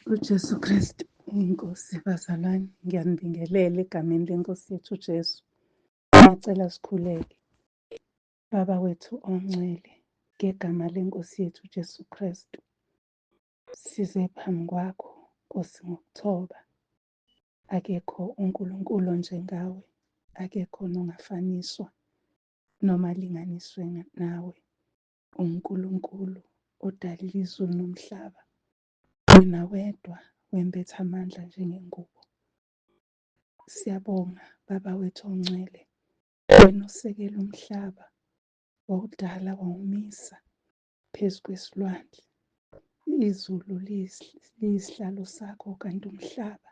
uJesu Kristu inkosi bazalwane, ngiyanibingelela egameni lenkosi yethu uJesu. Ngiyacela sikhuleke. Baba wethu ongcwele, ngegama lenkosi yethu uJesu Kristu, size phambi kwakho Nkosi ngokuthoba. Akekho uNkulunkulu njengawe, akekho nongafaniswa noma linganiswe nawe. UNkulunkulu odalile izulu nomhlaba, wena wedwa wembetha amandla njengengubo. Siyabonga Baba wethu ongcwele, wena osekela umhlaba, wawudala wawumisa phezu kwesilwandle. Izulu liyisihlalo sakho, kanti umhlaba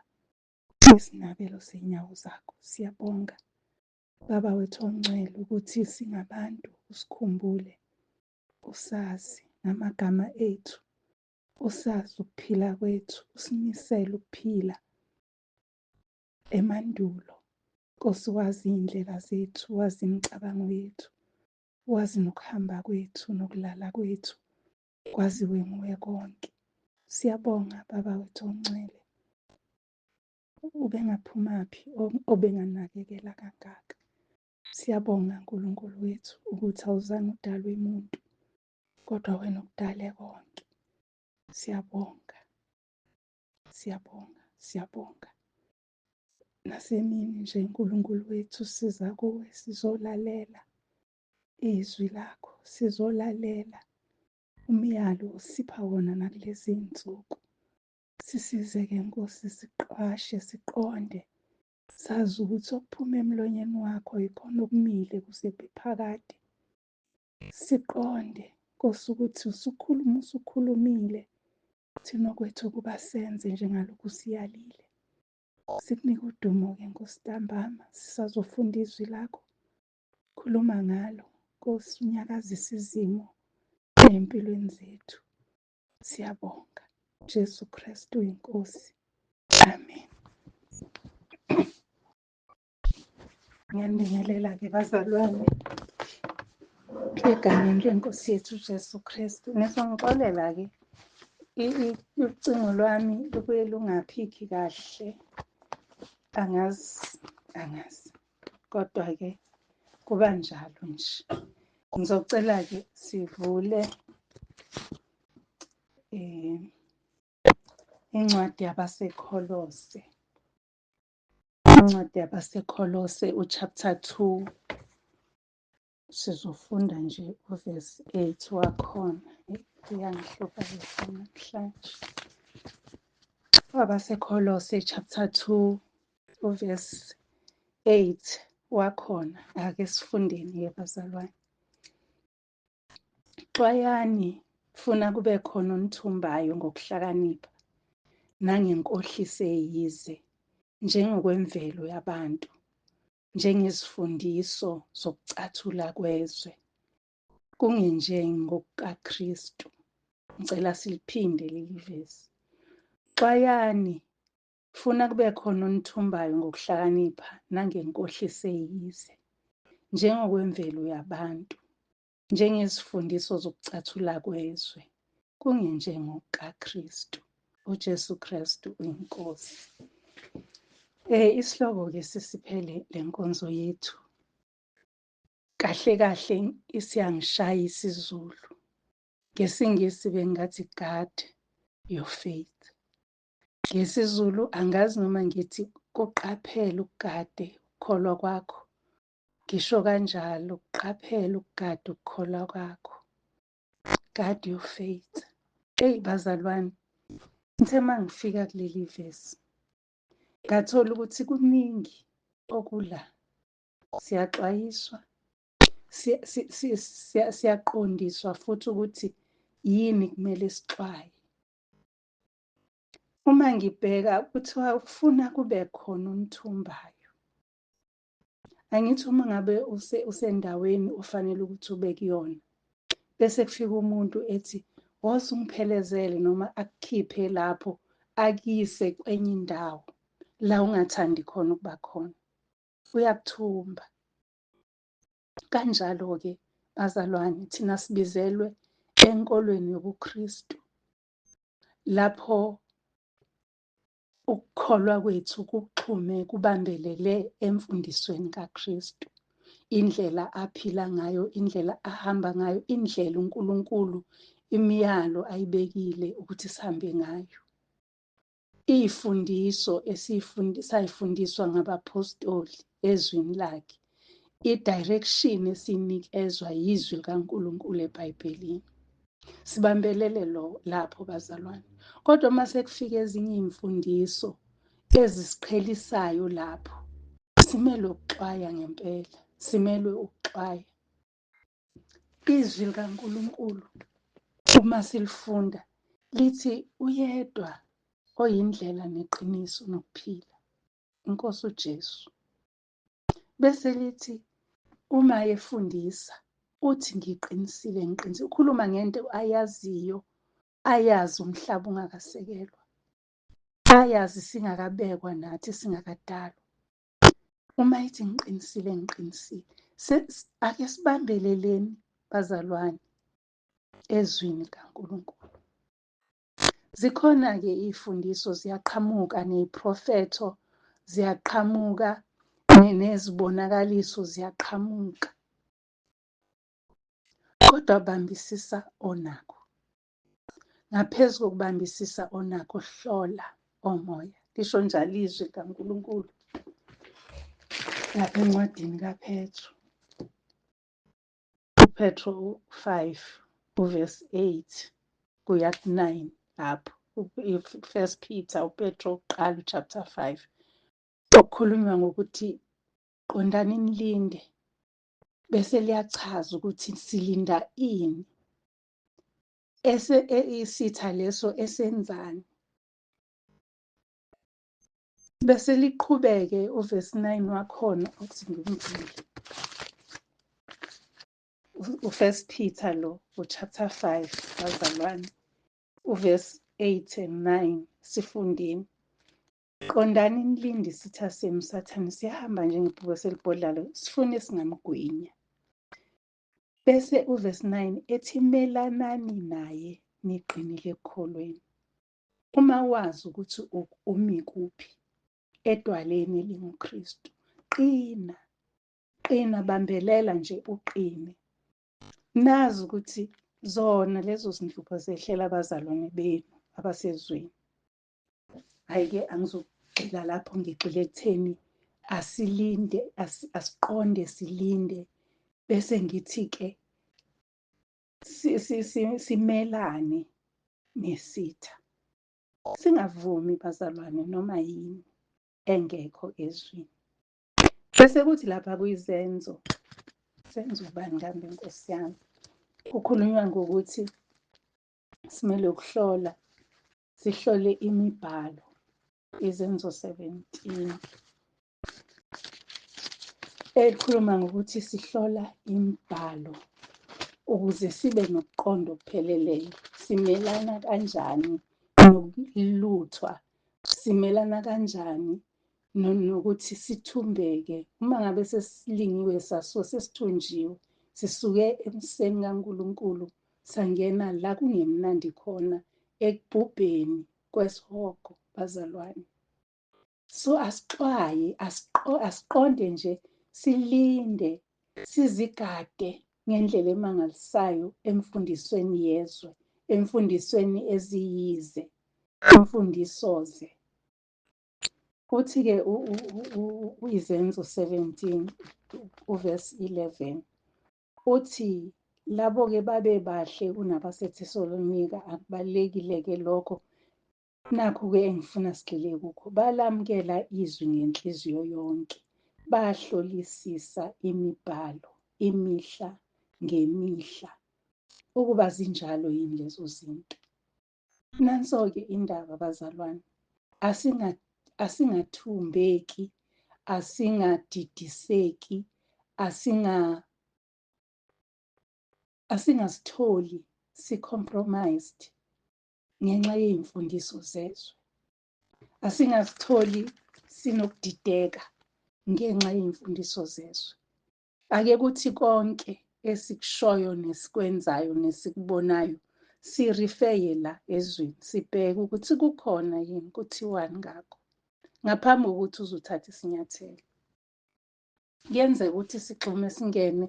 isinabelo sey'nyawo zakho. Siyabonga Baba wethu ongcwele ukuthi singabantu usikhumbule, usazi namagama ethu, usazi ukuphila kwethu, usimisele ukuphila emandulo. Nkosi, wazi iy'ndlela zethu, wazi imicabango yethu, wazi nokuhamba kwethu nokulala kwethu, kwaziwe nguwe konke. Siyabonga Baba wethu ongcwele, ubengaphumaphi obenganakekela kangaka. Siyabonga Nkulunkulu wethu ukuthi awuzange udalwe umuntu, kodwa wena ukudale konke. Siyabonga, siyabonga, siyabonga. Nasemini nje Nkulunkulu wethu siza kuwe, sizolalela izwi lakho, sizolalela umyalo osipha wona nakulezi iy'nsuku. Sisize-ke Nkosi, siqwashe, siqonde, sazi ukuthi okuphuma emlonyeni wakho yikhona okumile kuze phakade. Siqonde Nkosi ukuthi usukhulumile, thina kwethu kuba senze njengalokhu siyalile. Sikunika udumo-ke Nkosi ntambama, sisazofunda izwi lakho. Khuluma ngalo Nkosi, unyakazise izimo ey'mpilweni zethu. Siyabonga Jesu Kristu inkosi. Amen. Ngiyanibingelela-ke bazalwane egameni lenkosi yethu uJesu Kristu. Ngizongixolela-ke ucingo lwami lubuye lungaphikhi kahle. Angazi. Kodwa-ke kuba njalo nje. Ngizocela-ke sivule incwadi yabaseKholose. Incwadi yabaseKholose uchapter 2. Sizofunda nje uverse 8 wakhona. Kuyangihlupha namhlanje. AbaseKholose chapter 2 uverse 8 wakhona. Ake sifundeni-ke bazalwane. Xwayani, funa kube khona onithumbayo ngokuhlakanipha nangenkohliso eyize, njengokwemvelo yabantu, njengezifundiso zokucathula kwezwe, kungenjengokukaKristu. Ngicela siliphinde leli vesi. Xwayani, funa kube khona onithumbayo ngokuhlakanipha nangenkohliso eyize, njengokwemvelo yabantu, njengezifundiso zokucathula kwezwe, kungenjengokukaKristu. uJesu Kristu uyinkosi. Isihloko-ke sisiphele le nkonzo yethu. Kahle kahle isiyangishaya isizulu. NgesiNgisi bengathi guard your faith. NgesiZulu angazi noma ngithi kuqaphela ukugade ukukholwa kwakho. Ngisho kanjalo, kuqaphela ukugada ukukholwa kwakho. Guard your faith. Bazalwane, ngithe mangifika kuleli vesi, ngathola ukuthi kuningi okula. Siyaxwayiswa, siyaqondiswa futhi ukuthi yini kumele sixwaye. Uma ngibheka kuthiwa ufuna kube khona onithumbayo. Angithi uma ngabe usendaweni ofanele ukuthi ube kuyona, bese kufika umuntu ethi woza ungiphelezele noma akukhiphe lapho akuyise kwenye indawo la ungathandi khona ukuba khona, uyakuthumba. Kanjalo-ke bazalwane, thina sibizelwe enkolweni yobuKristu, lapho ukukholwa kwethu kuxhume kubambelele emfundisweni kaKristu, indlela aphila ngayo, indlela ahamba ngayo, indlela uNkulunkulu imiyalo ayibekile ukuthi sihambe ngayo. Izifundiso sayifundiswa ngabapostoli ezwini lakhe, i-direction esinikezwa yizwi likaNkulunkulu eBhayibhelini. Sibambelele lapho bazalwane. Kodwa uma sekufika ezinye izimfundiso ezisiqhelisayo lapho, simele ukuxwaya ngempela, simele ukuxwaya. Izwi likaNkulunkulu uma silifunda lithi uyedwa oyindlela neqiniso nokuphila, uNkosi uJesu. Bese lithi uma efundisa uthi ngiqinisile. Ukhuluma ngento ayaziyo, ayazi umhlaba ungakasekelwa, ayazi singakabekwa nathi singakadalwa. Uma ethi ngiqinisile. Ake sibambeleleni bazalwane ezwini kaNkulunkulu. Zikhona-ke izifundiso ziyaqhamuka, neziprofetho ziyaqhamuka, nezibonakaliso ziyaqhamuka. Kodwa bambisisa onakho. Ngaphezu kokubambisisa onakho, hlola omoya. Lisho njalo izwi likaNkulunkulu lapha encwadini kaPetru. uPetru 5 uvesi 8 kuya ku-9 lapho. 1 Peter uPetru uqala chapter 5. Okukhulunywa ngokuthi qondani nilinde. Bese liyachaza ukuthi silinda ini. Isitha leso esenzani. Bese liqhubeke uvesi 9 wakhona uthi ngimvile. U1 Peter lo chapter 5 bazalwane uvesi 8 and 9 sifundeni. Qondani nilinde isitha senu uSathane siyahamba njengebhubesi elibhodlayo sifune singamgwinya. Bese uvesi 9 ethi melanani naye niqinile ekukholweni. Uma wazi ukuthi umi kuphi edwaleni elinguKristu, qina, bambelela nje uqine. Nazi ukuthi zona lezo zinhlupho zehlela abazalwane benu abasezweni. Hhayi-ke angizogxila lapho, ngigxile ekutheni asilinde, asiqonde silinde. Bese ngithi-ke simelane nesitha. Singavumi bazalwane noma yini engekho ezwini. Bese kuthi lapha kuyizenzo. Senzo ubani kambe Nkosi yami? Kukhulunywa ngokuthi simele ukuhlola, sihlole imibhalo. Izenzo 17 ekhuluma ngokuthi sihlola imibhalo ukuze sibe nokuqonda okupheleleyo. Simelana kanjani nokuluthwa? Simelana kanjani nokuthi sithumbeke? Uma ngabe sesilingiwe sasuka sesithunjiwe, sisuke emseni kaNkulunkulu sangena la kungemnandi khona, ekubhubheni kwesihogo bazalwane. So asixwaye, asiqonde nje, silinde, sizigade ngendlela emangalisayo emfundisweni yezwe, emfundisweni eziyize, emfundisoze. Uthi-ke izenzo 17 uvesi 11 uthi labo-ke babe bahle kunabaseThesalonika, akubalulekile-ke lokho. Nakho-ke engifuna sigxile kukho, balamukela izwi ngenhliziyo yonke, bahlolisisa imibhalo imihla ngemihla ukuba zinjalo yini lezo zinto. Nanso-ke indaba bazalwane, asingathumbeki, asingadidiseki, asingazitholi si-compromised ngenxa yezimfundiso zezwe. Asingazitholi sinokudideka ngenxa yezimfundiso zezwe. Ake kuthi konke esikushoyo nesikwenzayo nesikubonayo sirifeye la ezweni, sibheke ukuthi kukhona yini, kuthiwani ngakho, ngaphambi kokuthi uzuthatha isinyathelo. Kuyenzeka ukuthi sigxume singene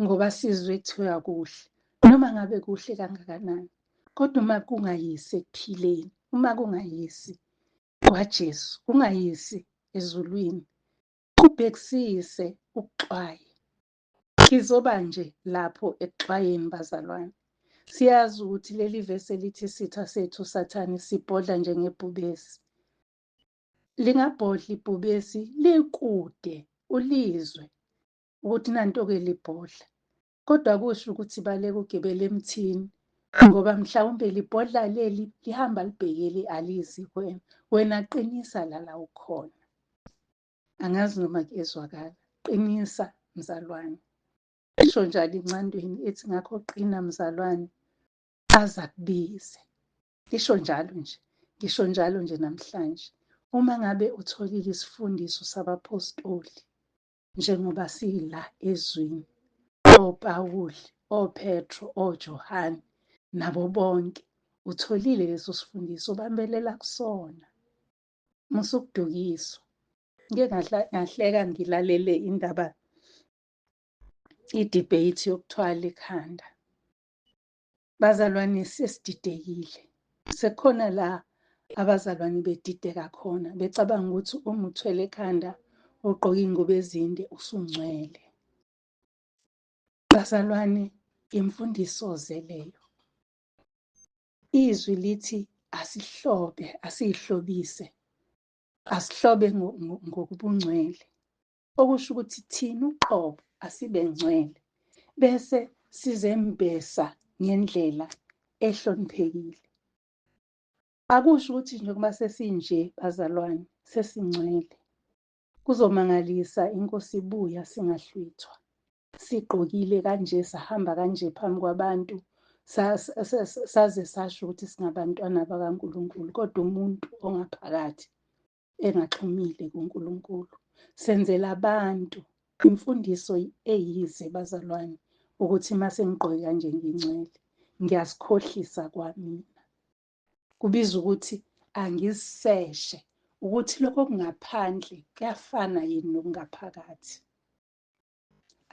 ngoba sizwe kuthiwa kuhle, noma ngabe kuhle kangakanani, kodwa uma kungayisi ekuphileni, uma kungayisi kwaJesu, kungayisi ezulwini, kubhekisise ukuxwaya. Kizoba nje lapho ekuxwayeni, bazalwane. Siyazi ukuthi leli vesi elithi isitha sethu uSathane sibhodla njengebhubesi. Lingabhodla ibhubesi likude, ulizwe ukuthi nanto-ke libhodla. Kodwa kusho ukuthi baleka ugibela emthini, ngoba mhlawumbe libhodla leli lihamba libhekele alizi kuwena. Wena qinisa la ukhona. Angazi noma kuyezwakala. Qinisa mzalwane. Isho njalo incandweni ethi ngakho qina mzalwane, aza kubize. Lisho njalo nje, ngisho njalo nje namhlanje. Uma ngabe utholile isifundiso sabapostoli, njengoba sila ezwini, oPawuli, oPetro, oJohane, nabo bonke, utholile leso sifundiso, bambelela kusona. Musukudukiswa. Ngike ngahleka ngilalele indaba, i-debate yokuthwala ekhanda. Bazalwane, sesididekile. Sekhona la abazalwane bedideka khona, becabanga ukuthi uma uthwele ekhanda ugqoke iy'ngubo ezinde usungcwele. Bazalwane, imfundiso-ze leyo. Izwi lithi asiyihlobise, asihlobe ngokubungcwele. Okusho ukuthi thina uqobo asibe ngcwele, bese sizembesa ngendlela ehloniphekile. Akusho ukuthi njengoba sesinje bazalwane, sesingcwele. Kuzomangalisa inkosi ibuya singahlwithwa, sigqokile kanje, sahamba kanje phambi kwabantu, saze sasho ukuthi singabantwana bakaNkulunkulu, kodwa umuntu ongaphakathi engaxhumile kuNkulunkulu. Senzela abantu imfundiso eyize bazalwane, ukuthi uma sengigqoke kanje ngingcwele, ngiyasikhohlisa kwamina. Kubiza ukuthi angiziseshe ukuthi lokho okungaphandle kuyafana yini nokungaphakathi.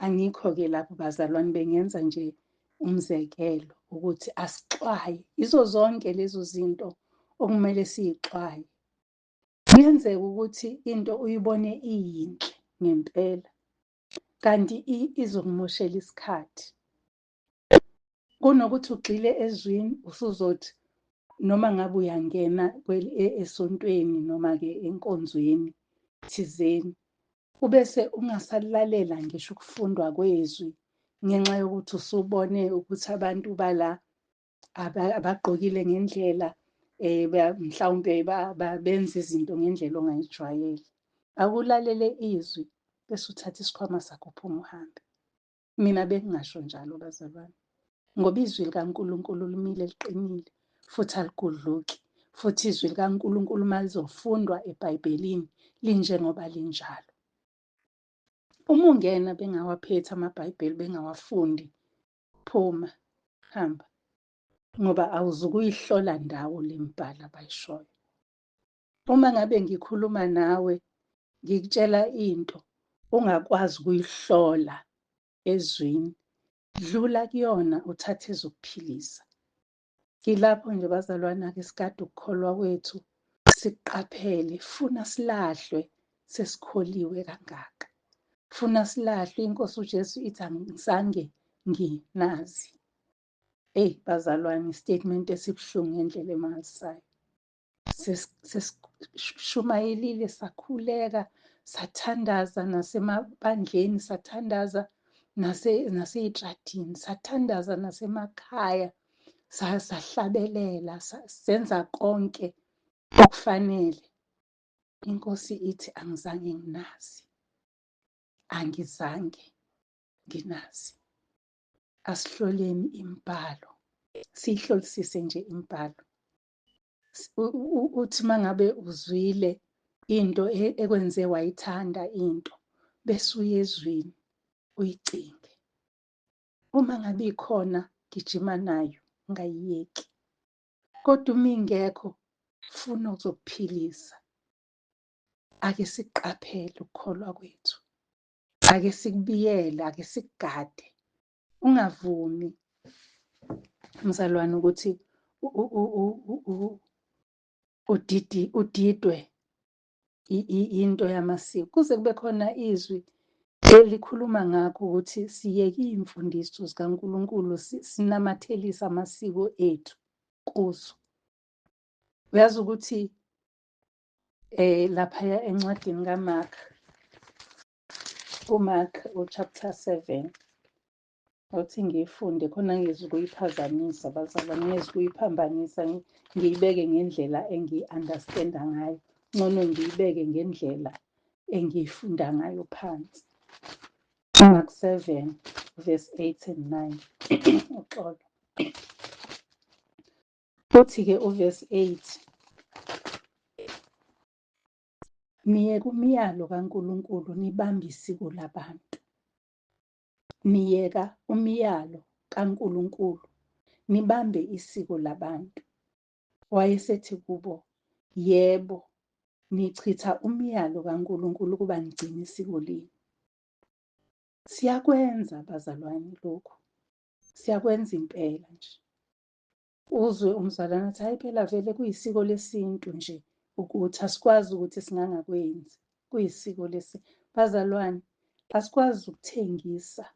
Angikho-ke lapho bazalwane, bengenza nje umzekelo ukuthi asixwaye izo zonke lezo zinto okumele siyixwaye. Kuyenzeka ukuthi into uyibone iyinhle ngempela, kanti izokumoshela isikhathi. Kunokuthi ugxile ezwini, usuzothi noma ngabe uyangena esontweni noma-ke enkonzweni thizeni, ubese ungasalalela ngisho ukufundwa kwezwi, ngenxa yokuthi usubone ukuthi abantu bala abagqokile ngendlela, mhlawumbe benza izinto ngendlela ongayijwayele. Akulalele izwi bese uthatha isikhwama sakho uphuma uhambe. Mina bengingasho njalo bazalwane, ngoba izwi likaNkulunkulu limile liqinile futhi aligudluki, futhi izwi likaNkulunkulu uma lizofundwa eBhayibhelini linjengoba linjalo. Uma ungena bengawaphethe amabhayibheli bengawafundi, phuma, hamba, ngoba awuzukuyihlola ndawo le mbhalo abayishoyo. Uma ngabe ngikhuluma nawe ngikutshela into ungakwazi ukuyihlola ezwini, dlula kuyona uthathe ezokuphilisa. Ngilapho nje bazalwana-ke sigade ukukholwa kwethu, sikuqaphele, funa silahlwe sesikholiwe kangaka. Funa silahlwe, iNkosi uJesu ithi angizange nginazi. Bazalwane, statement esibuhlungu ngendlela emangalisayo. Sesishumayelile, sakhuleka, sathandaza nasemabandleni, sathandaza nasey'tradini, sathandaza nasemakhaya, sahlabelela, senza konke okufanele. iNkosi ithi angizange nginazi, angizange nginazi. Asihloleni imibhalo, siyihlolisise nje imibhalo. Uthi mangabe uzwile into ekwenze wayithanda into, bese uye ezwini uyicinge. Uma ngabe ikhona, gijima nayo. ungayiyeki. Kodwa uma ingekho, funa ukuzokuphilisa. Ake siqaphele ukukholwa kwethu. Ake sikubiyele, ake sikugade. Ungavumi, mzalwane, ukuthi udidwe into yamasiko. Kuze kube khona izwi elikhuluma ngakho ukuthi siyeke iy'mfundiso zikaNkulunkulu, sinamathelise amasiko ethu kuzo. Uyazi ukuthi laphaya encwadini kaMark, uMark chapter 7, uthi ngiyifunde khona ngezi kuyiphazamisa bazalwane, ngezi kuyiphambanisa, ngiyibeke ngendlela engiyi-understand-a ngayo. Ngcono ngiyibeke ngendlela engiyifunda ngayo phansi. Mark 7 verse 8 and 9. Uxolo. Uthi-ke uverse 8, niyeke umyalo kaNkulunkulu nibambe isiko labantu. Niyeka umyalo kaNkulunkulu nibambe isiko labantu. Wayesethi kubo, yebo, nichitha umyalo kaNkulunkulu ukuba nigcine isiko lini. Siyakwenza bazalwane lokhu. Siyakwenza impela nje. Uzwe umzalwane athi hayi phela vele kuyisiko lesintu nje ukuthi asikwazi ukuthi singangakwenzi. Kuyisiko lesintu. Bazalwane, asikwazi ukuthengisa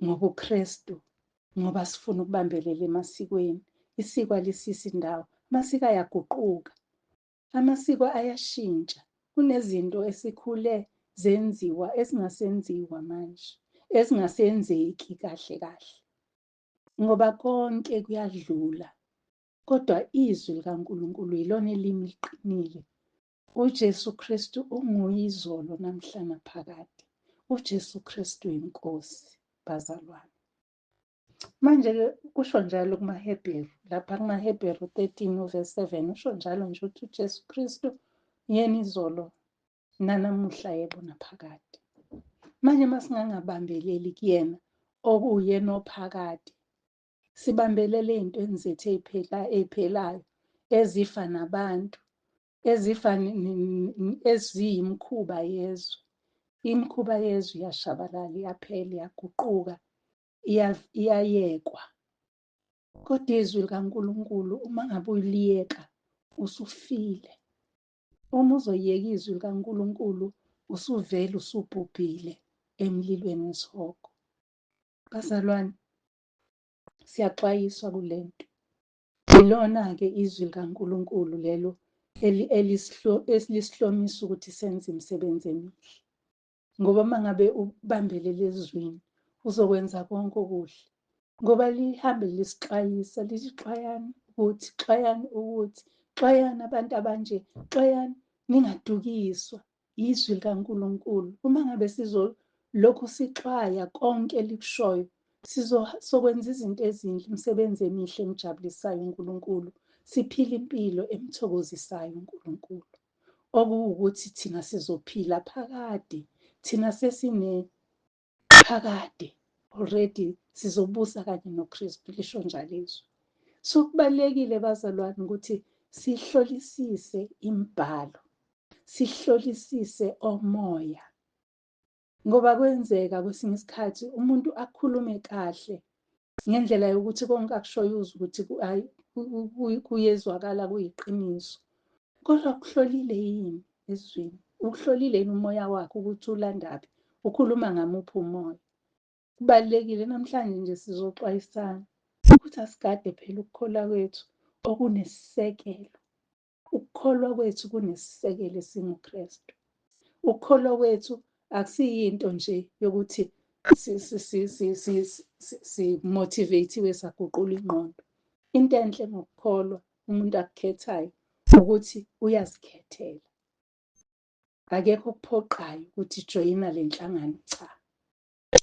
ngobuKristu ngoba sifuna ukubambelela emasikweni. Isiko alisisi indawo. Amasiko ayaguquka. Amasiko ayashintsha. Kunezinto esikhule zenziwa ezingasenziwa manje, ezingasenzeki kahle kahle. Ngoba konke kuyadlula. Kodwa izwi likaNkulunkulu yilona elimi liqinile. uJesu Kristu unguye izolo namhla naphakade. uJesu Kristu inkosi, bazalwane. Manje-ke kusho njalo kumaHebheru, lapha kumaHebheru 13 verse 7, usho njalo nje ukuthi uJesu Kristu yena izolo nanamuhla yebo naphakade. Manje masingangabambeleli kuyena okuyena ophakade, sibambelele ey'ntweni zethu ey'phelayo, ezifa nabantu, ezifa eziyimikhuba yezwe. Imikhuba yezwe iyashabalala, iyaphela, iyaguquka, iyayekwa. Kodwa izwi likaNkulunkulu uma ngabe uliyeka usufile. Uma uzoyeka izwi likaNkulunkulu usuvele usubhubhile emlilweni wesihogo. Bazalwane, siyaxwayiswa kule nto. Ilona-ke izwi likaNkulunkulu lelo elisihlomisa ukuthi senze imisebenzi emihle. Ngoba uma ngabe ubambelele ezwini uzokwenza konke okuhle. Ngoba lihambe lisixwayisa, lithi xwayani ukuthi, xwayani ukuthi, xwayani abantu abanje, xwayani ningadukiswa izwi likaNkulunkulu. Uma ngabe sizolokhu sixwaya konke elikushoyo, sokwenza izinto ezinhle, imisebenzi emihle emjabulisayo uNkulunkulu, siphile impilo emthokozisayo uNkulunkulu. Okuwukuthi thina sizophila phakade, thina phakade already sizobusa kanye noKristu, lisho njalo izwi. So kubalulekile bazalwane ukuthi sihlolisise imibhalo, sihlolisise omoya. Ngoba kwenzeka kwesinye isikhathi umuntu akhulume kahle ngendlela yokuthi konke akushoyo uzwe ukuthi kuyezwakala kuyiqiniso. Kodwa kuhlolile yini ezweni? Ukuhlolile yini umoya wakho ukuthi ulandaphi? Ukhuluma ngamuphi umoya? Kubalulekile namhlanje nje sizoxwayisana ukuthi asigade phela ukukholwa kwethu okunesisekelo. Ukukholwa kwethu kunesisekelo esinguKristu. Ukukholwa kwethu akusiyinto nje yokuthi simotivate-iwe saguqula ingqondo. Into enhle ngokukholwa umuntu akukhethayo ukuthi uyazikhethela. Akekho okuphoqayo ukuthi joyina le nhlangano, cha.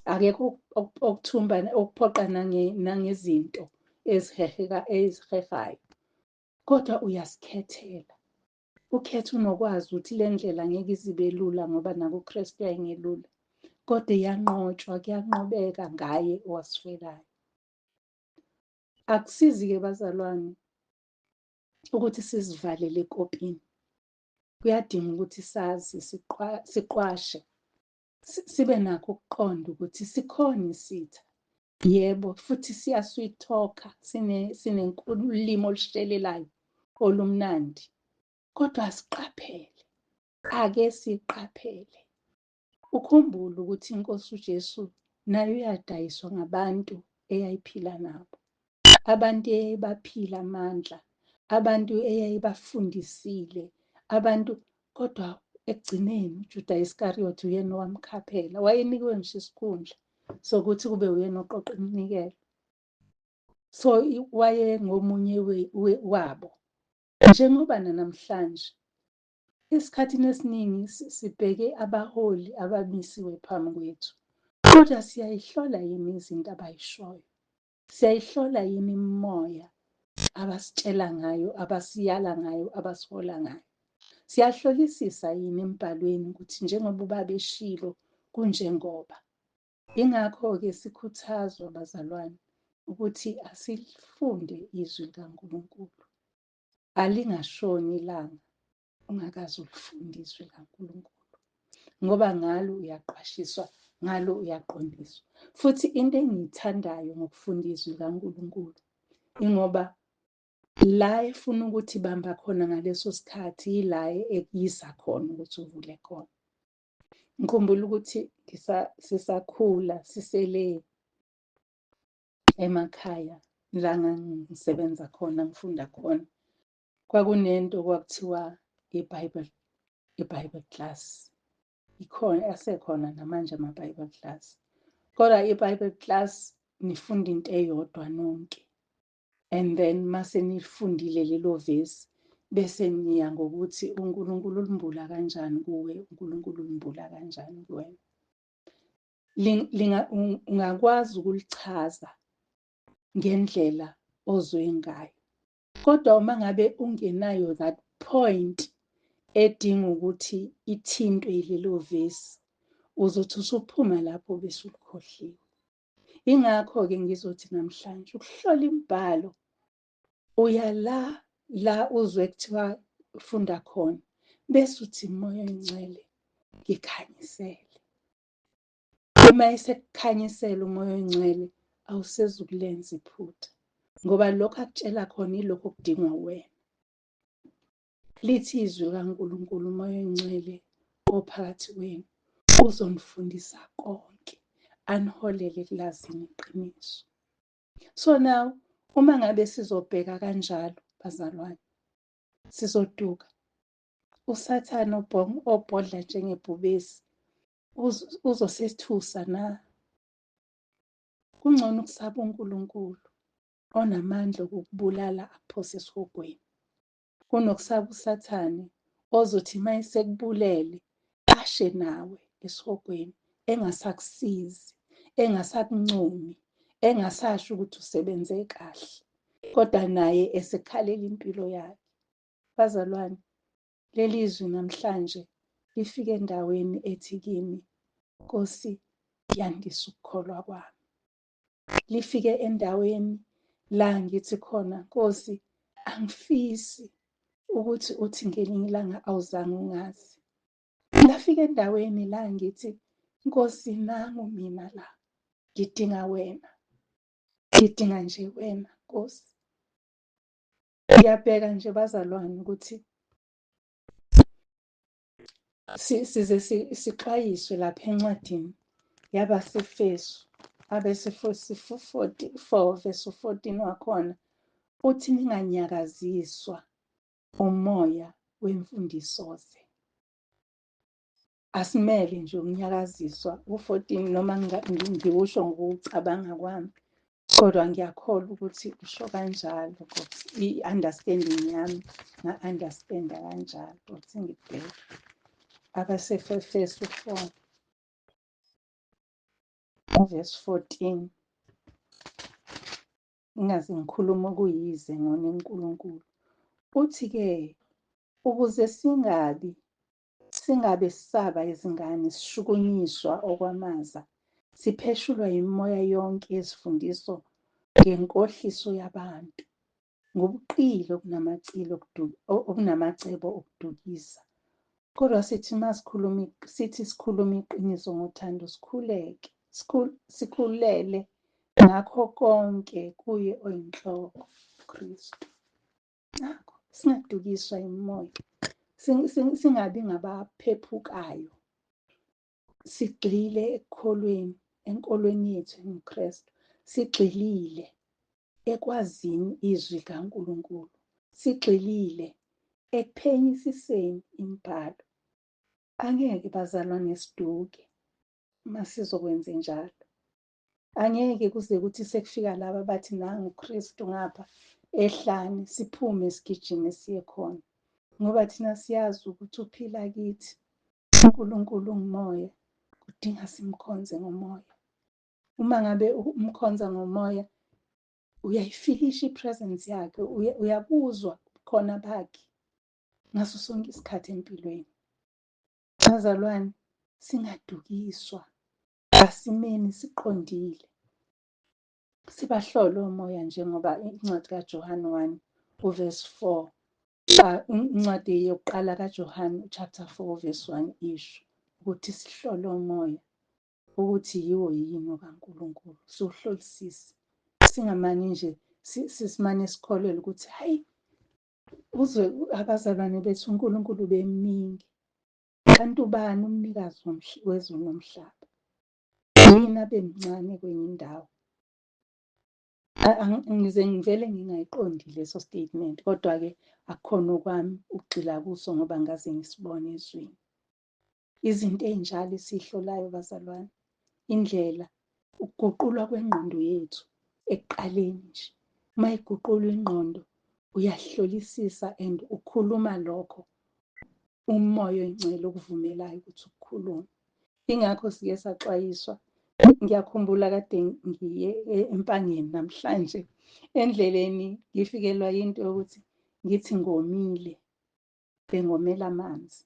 Akekho okuphoqa nangezinto ezihehayo. Kodwa uyazikhethela. Ukhetha unokwazi ukuthi le ndlela ngeke izibe lula ngoba nakuKristu yayingelula. Kodwa iyanqotshwa, kuyanqobeka ngaye owasifelayo. Akusizi-ke bazalwane ukuthi sizivalele ekopini. Kuyadinga ukuthi sazi, siqwashe, sibe nakho ukuqonda ukuthi sikhona isitha. Yebo, futhi siyaswithoka, ulimi olushelelayo olumnandi, kodwa asiqaphele. Ake siqaphele. Ukhumbule ukuthi iNkosi uJesu nayo yadayiswa ngabantu eyayiphila nabo. Abantu eyayibaphila amandla, abantu eyayibafundisile, abantu, kodwa ekugcineni uJuda Iskariyothi uyena owamkhaphela. Wayenikwe ngisho isikhundla sokuthi kube uyena oqoqa iminikelo. So wayengomunye wabo. Njengoba namhlanje esikhathini esiningi sibheke abaholi abamisiwe phambi kwethu, kodwa siyayihlola yini izinto abayishoyo? Siyayihlola yini imimoya abasitshela ngayo, abasiyala ngayo, abasihola ngayo? Siyahlolisisa yini embhalweni ukuthi njengoba ubabeshilo kunjengoba? Ingakho-ke sikhuthazwa bazalwane ukuthi asilifunde izwi likaNkulunkulu. Alingashoni ilanga ungakaze ulifunda izwi likaNkulunkulu, ngoba ngalo uyaqwashiswa, ngalo uyaqondiswa. Futhi into engiyithandayo ngokufunda izwi likaNkulunkulu ingoba la efuna ukuthi bamba khona ngaleso sikhathi yila ekuyisa khona ukuthi uvule khona. Ngikhumbula ukuthi sisakhula sisele emakhaya la ngangisebenza khona, ngifunda khona, kwakunento kwakuthiwa i-Bible class. Ikhona, asekhona namanje ama-Bible class. Kodwa i-Bible class nifunda into eyodwa nonke, and then mase nilifundile lelo vesi bese niya ngokuthi uNkulunkulu ulimbula kanjani kuwe, uNkulunkulu ulimbula kanjani kuwena. Ungakwazi ukulichaza ngendlela ozwe ngayo, kodwa uma ngabe ungenayo that point edinga ukuthi ithintwe yilelo vesi, uzothi usuphuma lapho bese ulikhohliwe. Ingakho-ke ngizothi namhlanje ukuhlola imibhalo, uya la uzwe kuthiwa ufunda khona, bese uthi Moya Oyingcwele ngikhanyisele. Uma esekukhanyisela uMoya Oyingcwele, awusezukulenza iphutha, ngoba lokho akutshela khona yilokho okudingwa wena. Lithi izwi likaNkulunkulu, uMoya Oyingcwele ophakathi kwenu uzonifundisa konke, aniholele ekulazini iqiniso. So now, uma ngabe sizobheka kanjalo bazalwane, sizoduka. USathane obhodla njengebhubesi uzosethusa na? Kungcono ukusaba uNkulunkulu onamandla okukubulala akuphose esihogweni, kunokusaba uSathane ozothi uma esekubulele ashe nawe esihogweni, engasakusizi, engasakuncomi, engasasho ukuthi usebenze kahle, kodwa naye esekhalela impilo yakhe. Bazalwane, leli zwi namhlanje lifike endaweni ethi kimi, Nkosi, yandisa ukukholwa kwami. Lifike endaweni la ngithi khona, Nkosi, angifisi ukuthi uthi ngelinye ilanga awuzange ungazi. Ngafika endaweni la ngithi, Nkosi, nangu mina la, ngidinga wena, ngidinga nje wena Nkosi. Ngiyabheka nje bazalwane ukuthi size sixwayiswe lapha encwadini yabaseFesu, abesefesu 4 verse 14 wakhona uthi ninganyakaziswa umoya wemfundisoze. Asimele nje ukunyakaziswa u-14 noma ngiwusho ngokucabanga kwami, kodwa ngiyakholwa ukuthi usho kanjalo ukuthi i-understanding yami nga-understanda kanjalo ukuthi ngibheke abasefesu 4 verse 14. Ingaze ngikhuluma okuyize ngona uNkulunkulu. Uthi-ke ukuze singabe sisaba izingane, sishukunyiswa okwamaza, sipheshulwa yimimoya yonke yezifundiso ngenkohliso yabantu, ngobuqili obunamacebo okudukisa. Kodwa sithi sikhuluma iqiniso ngothando, sikhulele ngakho konke kuye oyinhloko, uKristu. Ngakho singadukiswa yimoya, singabi ngabaphephukayo, sigxile enkolweni yethu ngoKristu, sigxilile ekwazini izwi kaNkulunkulu, sigxilile ekuphenyisiseni imibhalo. Angeke bazalwane siduke uma sizokwenze njalo. Angeke kuze kuthi sekufika laba bathi nangu uKristu ngapha ehlane, siphume sigijime siye khona, ngoba thina siyazi ukuthi uphila kithi. uNkulunkulu ungumoya, kudinga simkhonze ngomoya. Uma ngabe umkhonza ngomoya, uyayifilisha ipresence yakhe, uyabuzwa khona bakhe ngaso sonke isikhathi empilweni. Bazalwane, singadukiswa, asimeni siqondile, sibahlole umoya, njengoba incwadi kaJohane 1 uverse 4, incwadi yokuqala kaJohane chapter 4 verse 1 isho ukuthi sihlole umoya ukuthi yiwo yini kaNkulunkulu, siwuhlolisise. Singamane nje simane sikholelwa ukuthi hayi, uzwe abazalwane bethu, uNkulunkulu bemningi. Kanti ubani umnikazi wezulu nomhlaba? Yini abemncane kwenye indawo? Ngize ngivele ngingayiqondi leso statement, kodwa-ke akukhona okwami ukugxila kuso ngoba ngaze ngisibone ezweni. Izinto ey'njalo esihlolayo bazalwane, indlela ukuguqulwa kwengqondo yethu ekuqaleni nje. Uma iguqulwa ingqondo, uyahlolisisa and ukhuluma lokho umoya oyingcwele okuvumelayo ukuthi ukukhulume. Ingakho sike saxwayiswa. Ngiyakhumbula kade ngiye Empangeni namhlanje, endleleni ngifikelwa yinto yokuthi ngithi ngomile, bengomela amanzi.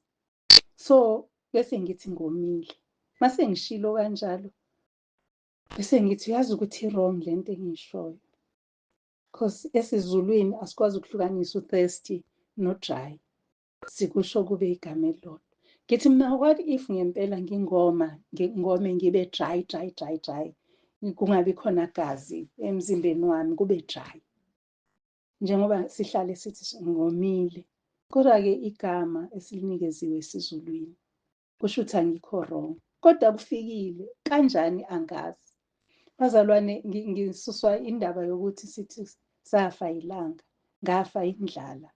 So bese ngithi ngomile, mase ngishilo kanjalo bese ngithi uyazi ukuthi i-wrong lento engiyishoyo, because esiZulwini asikwazi ukuhlukanisa u-thirsty no-dry, sikusho kube igama elilodwa. Ngithi mina, what if ngempela ngingome ngibe dry, kungabi khona gazi emzimbeni wami, kube dry, njengoba sihlale sithi ngomile. Kodwa-ke igama esilinikeziwe esiZulwini kusho ukuthi angikho wrong, kodwa kufikile kanjani angazi. Bazalwane, ngisuswa indaba yokuthi sithi safa ilanga, ngafa indlala,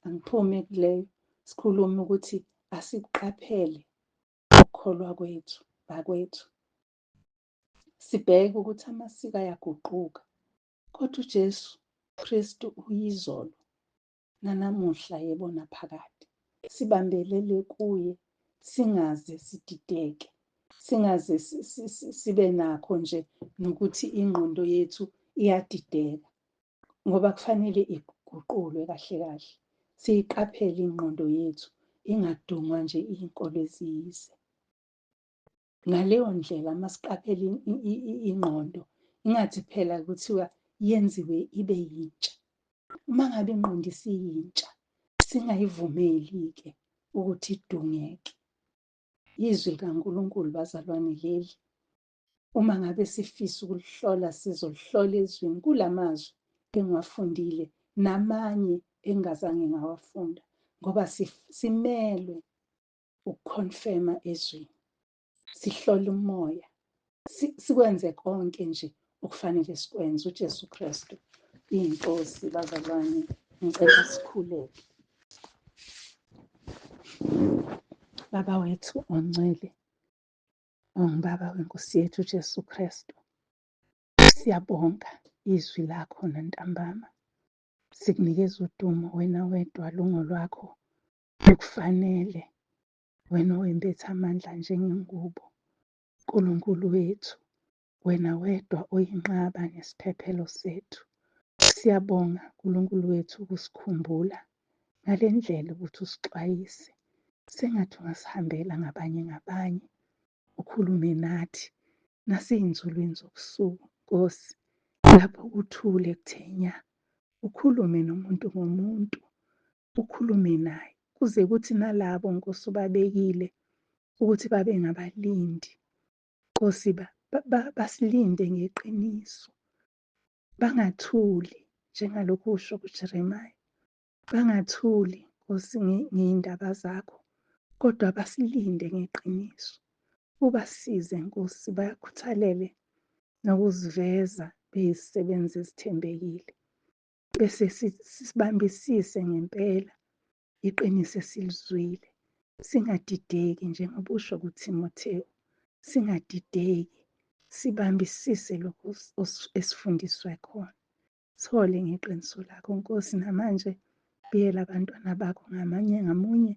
angiphume kuleyo. Sikhuluma ukuthi asikuqaphele ukukholwa kwethu bakwethu, sibheke ukuthi amasiko ayaguquka, kodwa uJesu Kristu uyizolo nanamuhla, yebo naphakade. Sibambelele kuye, singaze sidideke, singaze sibe nakho nje nokuthi ingqondo yethu iyadideka, ngoba kufanele iguqulwe kahle kahle. Siyiqaphele ingqondo yethu ingadungwa nje iyinkolo eziyize. Ngaleyo ndlela masiqaphele ingqondo, ingathi phela kuthiwa yenziwe ibe yintsha. Uma ngabe ingqondo isiyintsha, singayivumeli-ke ukuthi idungeke. Izwi likaNkulunkulu bazalwane leli, uma ngabe sifisa ukulihlola, sizolihlola ezwini. Kulamazwi engiwafundile namanye engingazange ngawafunda, ngoba simelwe ukukhonfema ezwini. Sihlole umoya, sikwenze konke nje okufanele sikwenze. uJesu Kristu iyinkosi bazalwane, ngicela sikhuleke. Baba wethu ongcwele, ongubaba weNkosi yethu uJesu Kristu, siyabonga izwi lakho nantambama. Sikunikeza udumo, wena wedwa lungo lwakho lukufanele, wena owembethe amandla njengengubo. Nkulunkulu wethu, wena wedwa oyinqaba nesiphephelo sethu. Siyabonga Nkulunkulu wethu ukusikhumbula ngale ndlela ukuthi usixwayise, sengathi ungasihambela ngabanye, ukhulume nathi nasey'nzulwini zobusuku. Nkosi, lapho uthule kuthenya, ukhulume nomuntu ngomuntu, ukhulume naye kuze kuthi nalabo Nkosi ubabekile ukuthi babe ngabalindi. Nkosi basilinde ngeqiniso, bangathuli njengalokhu kusho kuJeremiya, bangathuli Nkosi ngey'ndaba zakho, kodwa basilinde ngeqiniso. Ubasize Nkosi bakhuthalele nokuziveza bey'sebenzi ezithembekile. Bese sibambisise ngempela iqiniso esilizwile. Singadideki njengoba usho kuThimotheyu, singadideki, sibambisise lokhu esifundiswe khona. Sithole ngeqiniso lakho Nkosi, namanje biyela abantwana bakho ngamunye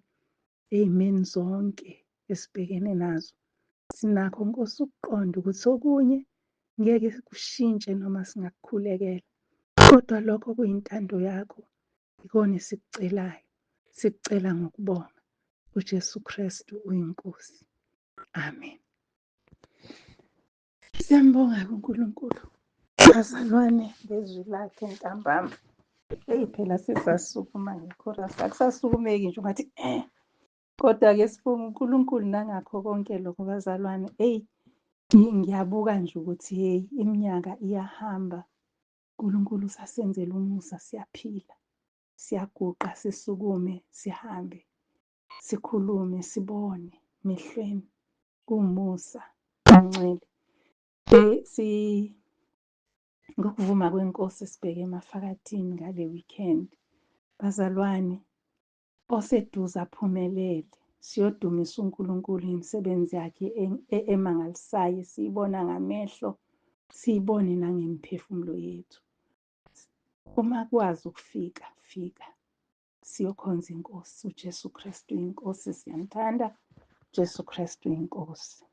ey'meni zonke esibhekene nazo. Sinakho Nkosi ukuqonda ukuthi okunye ngeke kushintshe noma singakukhulekela, kodwa lokho kuyintando yakho, ikona esikucelayo. Sikucela ngokubonga uJesu Kristu uyinkosi. Amen. Siyambonga uNkulunkulu, bazalwane bezwi lakhe ntambama. Eyi phela sesasukuma ngekhorasi, akusasukumeki nje ungathi kodwa-ke sibonga uNkulunkulu nangakho konke lokho bazalwane. Eyi ngiyabuka nje ukuthi heyi iminyaka iyahamba, uNkulunkulu usasenzela umusa, siyaphila, siyaguqa, sisukume, sihambe, sikhulume, sibone mehlweni, kuwumusa omncwele. Ngokuvuma kweNkosi sibheke emafakatini ngale weekend. Bazalwane, oseduze aphumelele, siyodumisa uNkulunkulu ngemisebenzi yakhe emangalisayo, siyibona ngamehlo, siyibone nangemiphefumulo yethu. Uma kwazi ukufika, fika siyokhonza iNkosi. uJesu Kristu inkosi, siyamthanda. uJesu Kristu inkosi.